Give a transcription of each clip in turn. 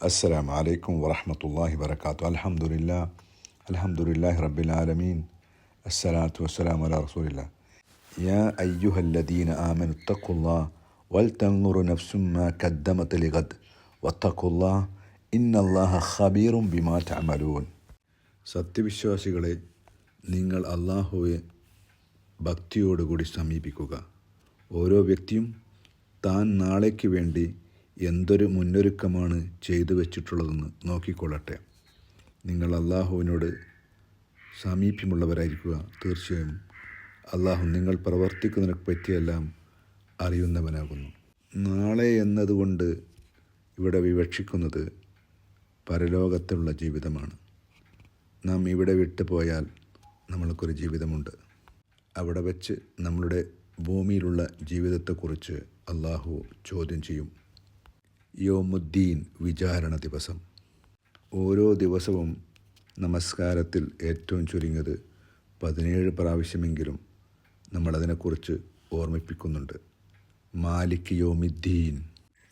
السلام عليكم ورحمة الله وبركاته. الحمد لله رب العالمين. الصلاة والسلام على رسول الله. يا أيها الذين آمنوا اتقوا الله ولتنظر نفس ما قدمت لغد واتقوا الله إن الله خبير بما تعملون. സത്യവിശ്വാസികളെ, നിങ്ങൾ അള്ളാഹുവെ ഭക്തിയോടുകൂടി സമീപിക്കുക. ഓരോ വ്യക്തിയും താൻ നാളേക്ക് വേണ്ടി എന്തൊരു മുന്നൊരുക്കമാണ് ചെയ്തു വച്ചിട്ടുള്ളതെന്ന് നോക്കിക്കൊള്ളട്ടെ. നിങ്ങൾ അള്ളാഹുവിനോട് സാമീപ്യമുള്ളവരായിരിക്കുക. തീർച്ചയായും അള്ളാഹു നിങ്ങൾ പ്രവർത്തിക്കുന്നതിനെ പറ്റിയെല്ലാം അറിയുന്നവനാകുന്നു. നാളെ എന്നതുകൊണ്ട് ഇവിടെ വിവക്ഷിക്കുന്നത് പരലോകത്തുള്ള ജീവിതമാണ്. നാം ഇവിടെ വിട്ടുപോയാൽ നമ്മൾക്കൊരു ജീവിതമുണ്ട്. അവിടെ വച്ച് നമ്മളുടെ ഭൂമിയിലുള്ള ജീവിതത്തെക്കുറിച്ച് അള്ളാഹു ചോദ്യം ചെയ്യും. യൗമുദ്ദീൻ, വിചാരണ ദിവസം. ഓരോ ദിവസവും നമസ്കാരത്തിൽ ഏറ്റവും ചുരുങ്ങിയത് 17 പ്രാവശ്യമെങ്കിലും നമ്മളതിനെക്കുറിച്ച് ഓർമ്മിപ്പിക്കുന്നുണ്ട്. മാലിക് യൗമുദ്ദീൻ,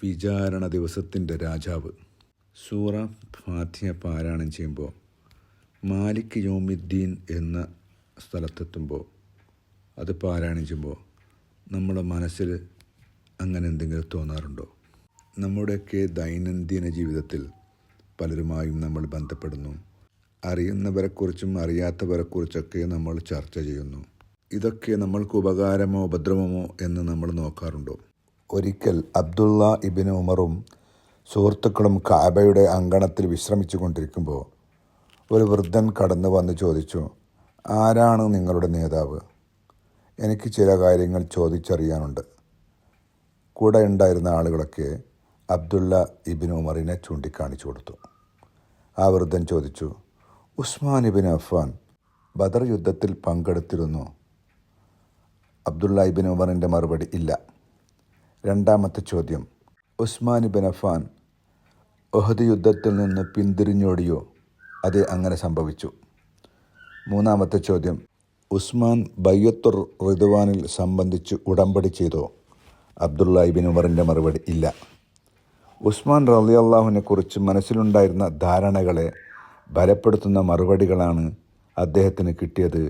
വിചാരണ ദിവസത്തിൻ്റെ രാജാവ്. സൂറ ഫാത്തിഹ പാരായണം ചെയ്യുമ്പോൾ മാലിക് യൗമുദ്ദീൻ എന്ന സ്ഥലത്തെത്തുമ്പോൾ, അത് പാരായണം ചെയ്യുമ്പോൾ നമ്മുടെ മനസ്സിൽ അങ്ങനെ എന്തെങ്കിലും തോന്നാറുണ്ടോ? നമ്മുടെയൊക്കെ ദൈനംദിന ജീവിതത്തിൽ പലരുമായും നമ്മൾ ബന്ധപ്പെടുന്നു. അറിയുന്നവരെക്കുറിച്ചും അറിയാത്തവരെക്കുറിച്ചൊക്കെ നമ്മൾ ചർച്ച ചെയ്യുന്നു. ഇതൊക്കെ നമ്മൾക്ക് ഉപകാരമോ ഉപദ്രവമോ എന്ന് നമ്മൾ നോക്കാറുണ്ടോ? ഒരിക്കൽ അബ്ദുള്ള ഇബ്നു ഉമറും സുഹൃത്തുക്കളും കഅബയുടെ അങ്കണത്തിൽ വിശ്രമിച്ചു കൊണ്ടിരിക്കുമ്പോൾ ഒരു വൃദ്ധൻ കടന്നു വന്ന് ചോദിച്ചു, ആരാണ് നിങ്ങളുടെ നേതാവ്? എനിക്ക് ചില കാര്യങ്ങൾ ചോദിച്ചറിയാനുണ്ട്. കൂടെ ഉണ്ടായിരുന്ന ആളുകളൊക്കെ അബ്ദുള്ള ഇബ്നു ഉമറിനെ ചൂണ്ടിക്കാണിച്ചു കൊടുത്തു. ആ വൃദ്ധൻ ചോദിച്ചു, ഉസ്മാൻ ഇബ്നു അഫ്ഫാൻ ബദർ യുദ്ധത്തിൽ പങ്കെടുത്തിരുന്നു? അബ്ദുള്ള ഇബ്നു ഉമറിൻ്റെ മറുപടി ഇല്ല. രണ്ടാമത്തെ ചോദ്യം, ഉസ്മാൻ ഇബ്നു അഫ്ഫാൻ ഉഹദ് യുദ്ധത്തിൽ നിന്ന് പിന്തിരിഞ്ഞോടിയോ? അതെ, അങ്ങനെ സംഭവിച്ചു. മൂന്നാമത്തെ ചോദ്യം, ഉസ്മാൻ ബയ്യത്തുർ റിദ്വാനിൽ സംബന്ധിച്ച് ഉടമ്പടി ചെയ്തോ? അബ്ദുള്ള ഇബ്നു ഉമറിൻ്റെ മറുപടി ഇല്ല. ഉസ്മാൻ റളിയല്ലാഹുവിനെ കുറിച്ച് മനസ്സിലുണ്ടായിരുന്ന ധാരണകളെ ബലപ്പെടുത്തുന്ന മറുപടികളാണ് അദ്ദേഹത്തിന് കിട്ടിയത്.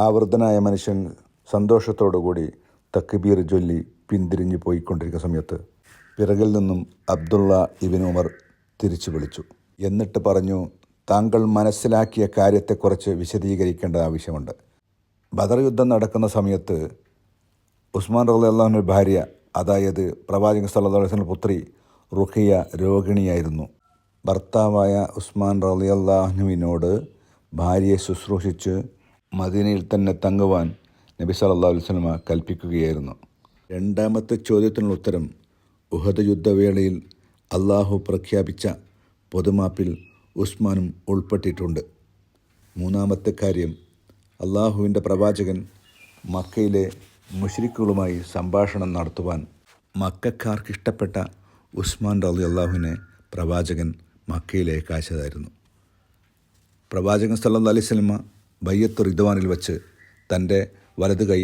ആ വൃദ്ധനായ മനുഷ്യൻ സന്തോഷത്തോടുകൂടി തക്ബീർ ചൊല്ലി പിന്തിരിഞ്ഞു പോയിക്കൊണ്ടിരിക്കുന്ന സമയത്ത് പിറകിൽ നിന്നും അബ്ദുള്ള ഇബ്നു ഉമർ തിരിച്ചു വിളിച്ചു. എന്നിട്ട് പറഞ്ഞു, താങ്കൾ മനസ്സിലാക്കിയ കാര്യത്തെക്കുറിച്ച് വിശദീകരിക്കേണ്ട ആവശ്യമുണ്ട്. ബദർ യുദ്ധം നടക്കുന്ന സമയത്ത് ഉസ്മാൻ റളിയല്ലാഹുവിൻ്റെ ഭാര്യ, അതായത് പ്രവാചകൻ സല്ലല്ലാഹു അലൈഹി വസല്ലം പുത്രി റുഖിയ രോഗിണിയായിരുന്നു. ഭർത്താവായ ഉസ്മാൻ റളിയല്ലാഹുവിനോട് ഭാര്യയെ ശുശ്രൂഷിച്ച് മദീനയിൽ തന്നെ തങ്ങുവാൻ നബി സല്ലല്ലാഹു അലൈഹി വസല്ലം കൽപ്പിക്കുകയായിരുന്നു. രണ്ടാമത്തെ ചോദ്യത്തിനുള്ള ഉത്തരം, ഉഹദ് യുദ്ധവേളയിൽ അള്ളാഹു പ്രഖ്യാപിച്ച പൊതുമാപ്പിൽ ഉസ്മാനും ഉൾപ്പെട്ടിട്ടുണ്ട്. മൂന്നാമത്തെ കാര്യം, അള്ളാഹുവിൻ്റെ പ്രവാചകൻ മക്കയിലെ മുശ്രിക്കുകളുമായി സംഭാഷണം നടത്തുവാൻ മക്കക്കാർക്കിഷ്ടപ്പെട്ട ഉസ്മാൻ റളിയല്ലാഹുവിനെ പ്രവാചകൻ മക്കയിലേക്ക് അയച്ചതായിരുന്നു. പ്രവാചകൻ സല്ലല്ലാഹു അലൈഹി വസല്ലം ബയ്യത്തുർ റിദ്വാനിൽ വെച്ച് തൻ്റെ വലത് കൈ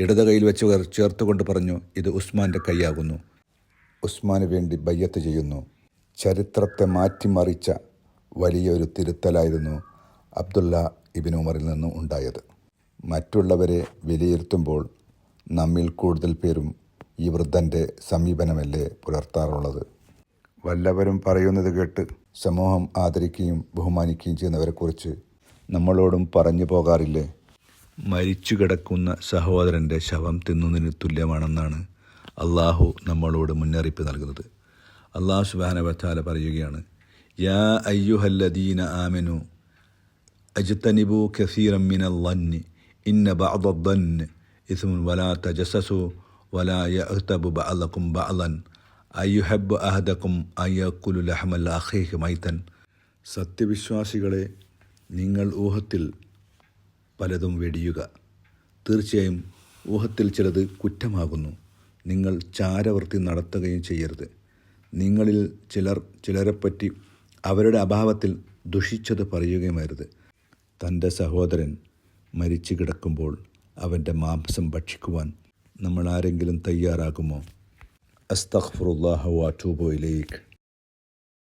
ഇടത് കൈയിൽ വെച്ച് ചേർത്തുകൊണ്ട് പറഞ്ഞു, ഇത് ഉസ്മാൻ്റെ കൈയാകുന്നു. ഉസ്മാന് വേണ്ടി ബയ്യത്ത് ചെയ്യുന്നു. ചരിത്രത്തെ മാറ്റിമറിച്ച വലിയൊരു തിരുത്തലായിരുന്നു അബ്ദുള്ള ഇബ്നു ഉമറിൽ നിന്നും ഉണ്ടായത്. മറ്റുള്ളവരെ വിലയിരുത്തുമ്പോൾ നമ്മിൽ കൂടുതൽ പേരും ഈ വൃദ്ധൻ്റെ സമീപനമല്ലേ പുലർത്താറുള്ളത്? വല്ലവരും പറയുന്നത് കേട്ട് സമൂഹം ആദരിക്കുകയും ബഹുമാനിക്കുകയും ചെയ്യുന്നവരെക്കുറിച്ച് നമ്മളോടും പറഞ്ഞു പോകാറില്ലേ? മരിച്ചു കിടക്കുന്ന സഹോദരൻ്റെ ശവം തിന്നുന്നതിന് തുല്യമാണെന്നാണ് അള്ളാഹു നമ്മളോട് മുന്നറിയിപ്പ് നൽകുന്നത്. അള്ളാഹു സുബ്ഹാനഹു വ തആല പറയുകയാണ്, യാ അയ്യുഹല്ലദീന ആമനു അജ്തനിബു കസീറൻ മിനൽ ളന്നി ഇന്ന ബഅദദ്ദന്നി ഇസ്മുൻ വലാ തജസ്സസു വലാ യഗ്തബു ബഅദുകും ബഅദൻ അയ്യുഹിബ്ബു അഹദകും അയകുലു ലഹ്മൽ അഖീഹി മൈതൻ. സത്യവിശ്വാസികളെ, നിങ്ങൾ ഊഹത്തിൽ പലതും വെടിയുക. തീർച്ചയായും ഊഹത്തിൽ ചിലത് കുറ്റമാകുന്നു. നിങ്ങൾ ചാരവൃത്തി നടത്തുകയും ചെയ്യരുത്. നിങ്ങളിൽ ചിലരെപ്പറ്റി അവരുടെ അഭാവത്തിൽ ദുഷിച്ചത് പറയുകയുമരുത്. തൻ്റെ സഹോദരൻ മരിച്ചു കിടക്കുമ്പോൾ അവൻ്റെ മാംസം ഭക്ഷിക്കുവാൻ നമ്മൾ ആരെങ്കിലും തയ്യാറാകുമോ? അസ്തഗ്ഫിറുല്ലാഹ വഅതൂബു ഇലൈക്.